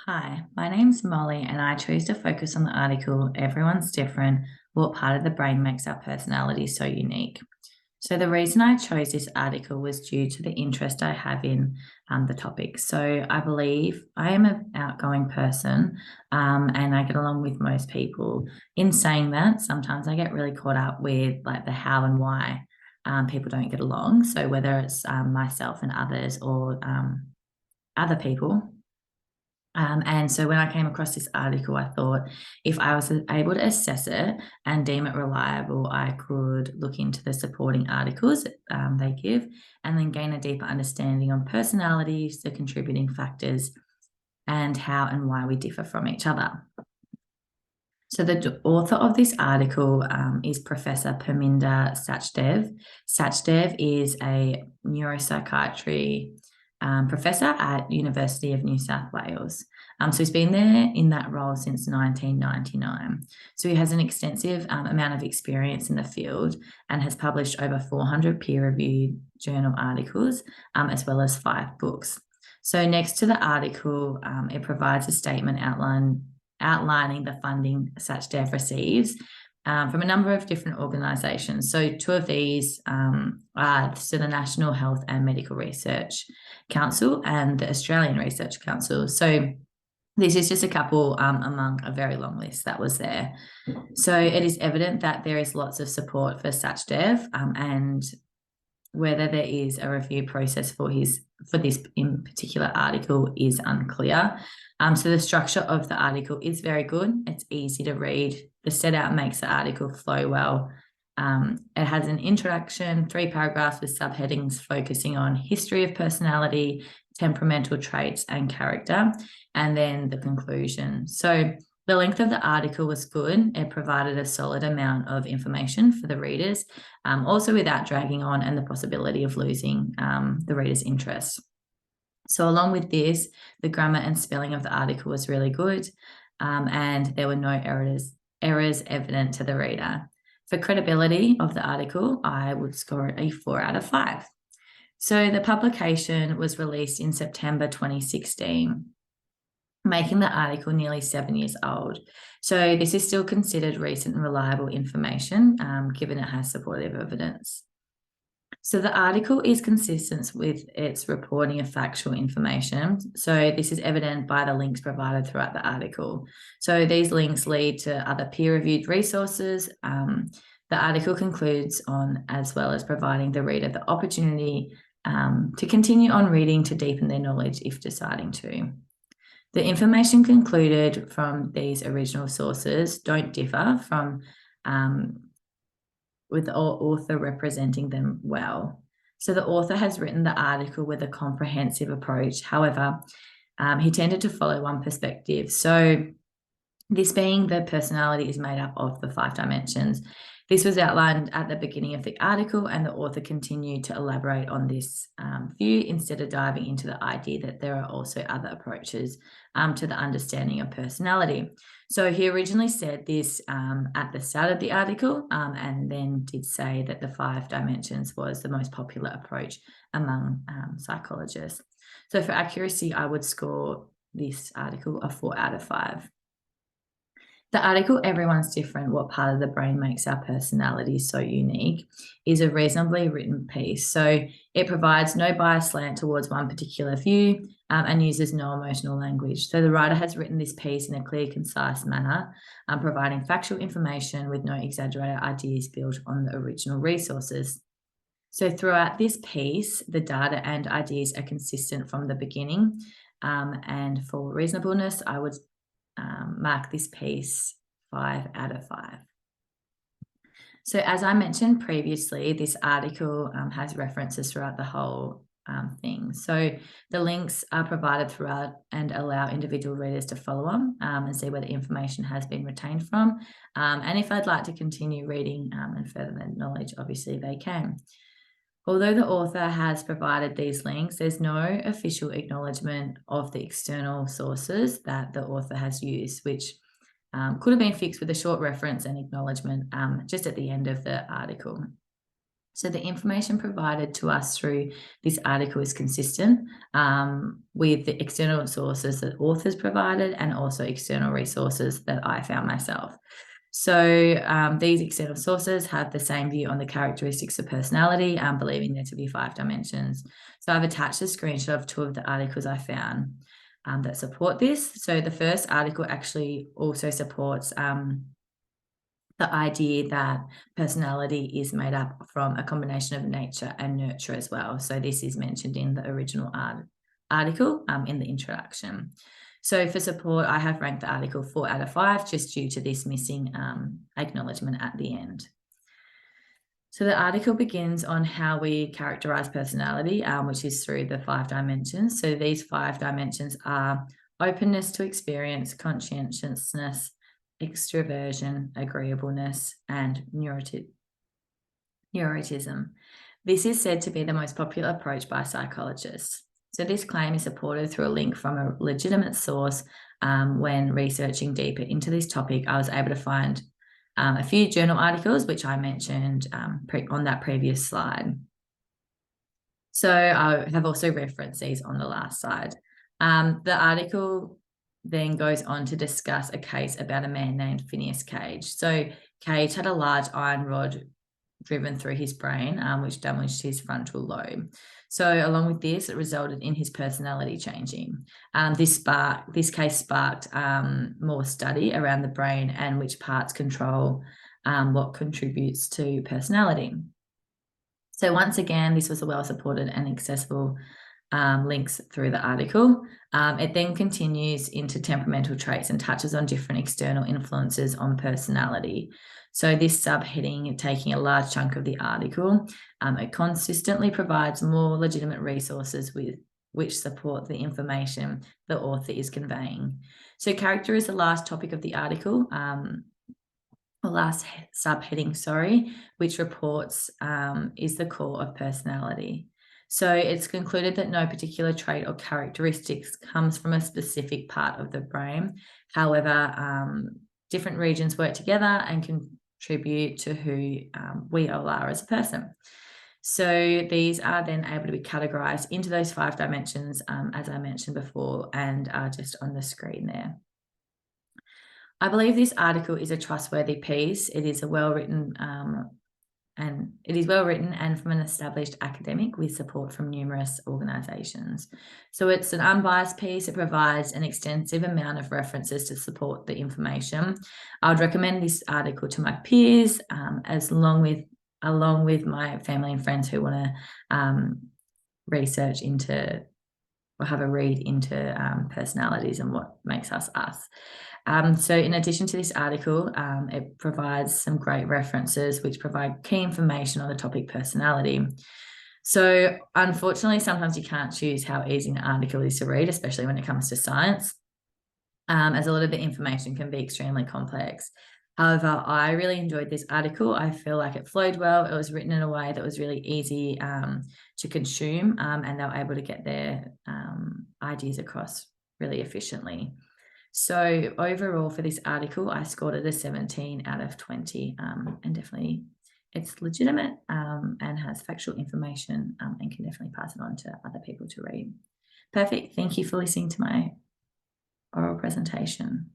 Hi, my name's Molly, and I chose to focus on the article Everyone's Different. What part of the brain makes our personality so unique? So, the reason I chose this article was due to the interest I have in the topic. So, I believe I am an outgoing person and I get along with most people. In saying that, sometimes I get really caught up with like the how and why people don't get along. So, whether it's myself and others or other people. And so when I came across this article, I thought if I was able to assess it and deem it reliable, I could look into the supporting articles they give and then gain a deeper understanding on personalities, the contributing factors, and how and why we differ from each other. So the author of this article is Professor Parminder Sachdev. Sachdev is a neuropsychiatry professor at University of New South Wales. So he's been there in that role since 1999. So he has an extensive amount of experience in the field and has published over 400 peer-reviewed journal articles, as well as 5 books. So next to the article, it provides a statement outlining the funding Sachdev receives from a number of different organisations. So 2 of these are the National Health and Medical Research Council and the Australian Research Council. So this is just a couple among a very long list that was there. So it is evident that there is lots of support for Sachdev and whether there is a review process for this in particular article is unclear. So the structure of the article is very good. It's easy to read. The setup makes the article flow well. It has an introduction, 3 paragraphs with subheadings focusing on history of personality, temperamental traits, and character, and then the conclusion. So the length of the article was good. It provided a solid amount of information for the readers, also without dragging on and the possibility of losing the reader's interest. So along with this, the grammar and spelling of the article was really good, and there were no errors evident to the reader. For credibility of the article, I would score it a 4 out of 5. So the publication was released in September 2016. Making the article nearly 7 years old. So this is still considered recent and reliable information, given it has supportive evidence. So the article is consistent with its reporting of factual information. So this is evident by the links provided throughout the article. So these links lead to other peer-reviewed resources. The article concludes on, as well as providing the reader the opportunity to continue on reading to deepen their knowledge if deciding to. The information concluded from these original sources don't differ from with the author representing them well. So the author has written the article with a comprehensive approach. However, he tended to follow one perspective. So this being the personality is made up of the 5 dimensions. This was outlined at the beginning of the article, and the author continued to elaborate on this view instead of diving into the idea that there are also other approaches to the understanding of personality. So he originally said this at the start of the article and then did say that the 5 dimensions was the most popular approach among psychologists. So for accuracy, I would score this article a 4 out of 5. The article Everyone's Different, What Part of the Brain Makes Our Personality So Unique is a reasonably written piece. So it provides no bias slant towards one particular view and uses no emotional language. So the writer has written this piece in a clear, concise manner, providing factual information with no exaggerated ideas built on the original resources. So throughout this piece, the data and ideas are consistent from the beginning. And for reasonableness, I would mark this piece 5 out of 5. So as I mentioned previously, this article has references throughout the whole thing. So the links are provided throughout and allow individual readers to follow on and see where the information has been retained from. And if I'd like to continue reading and further their knowledge, obviously they can. Although the author has provided these links, there's no official acknowledgement of the external sources that the author has used, which could have been fixed with a short reference and acknowledgement just at the end of the article. So the information provided to us through this article is consistent with the external sources that authors provided and also external resources that I found myself. So these external sources have the same view on the characteristics of personality, believing there to be 5 dimensions. So I've attached a screenshot of 2 of the articles I found that support this. So the first article actually also supports the idea that personality is made up from a combination of nature and nurture as well. So this is mentioned in the original article in the introduction. So for support, I have ranked the article 4 out of 5 just due to this missing acknowledgement at the end. So the article begins on how we characterize personality, which is through the 5 dimensions. So these 5 dimensions are openness to experience, conscientiousness, extroversion, agreeableness, and neuroticism. This is said to be the most popular approach by psychologists. So this claim is supported through a link from a legitimate source. When researching deeper into this topic, I was able to find a few journal articles, which I mentioned on that previous slide. So I have also referenced these on the last slide. The article then goes on to discuss a case about a man named Phineas Cage. So Cage had a large iron rod driven through his brain, which damaged his frontal lobe. So along with this, it resulted in his personality changing. This case sparked more study around the brain and which parts control what contributes to personality. So once again, this was a well-supported and accessible links through the article. It then continues into temperamental traits and touches on different external influences on personality. So this subheading, taking a large chunk of the article, it consistently provides more legitimate resources with which support the information the author is conveying. So character is the last topic of the article, or last subheading, sorry, which reports is the core of personality. So it's concluded that no particular trait or characteristics comes from a specific part of the brain. However, different regions work together and contribute to who we all are as a person. So these are then able to be categorized into those 5 dimensions, as I mentioned before, and are just on the screen there. I believe this article is a trustworthy piece. It is well-written and from an established academic with support from numerous organisations. So it's an unbiased piece. It provides an extensive amount of references to support the information. I would recommend this article to my peers, along with my family and friends who want to research into or have a read into personalities and what makes us us. So in addition to this article, it provides some great references which provide key information on the topic personality. So unfortunately, sometimes you can't choose how easy an article is to read, especially when it comes to science, as a lot of the information can be extremely complex. However, I really enjoyed this article. I feel like it flowed well. It was written in a way that was really easy to consume, and they were able to get their ideas across really efficiently. So overall for this article, I scored it a 17 out of 20, and definitely it's legitimate and has factual information and can definitely pass it on to other people to read. Perfect. Thank you for listening to my oral presentation.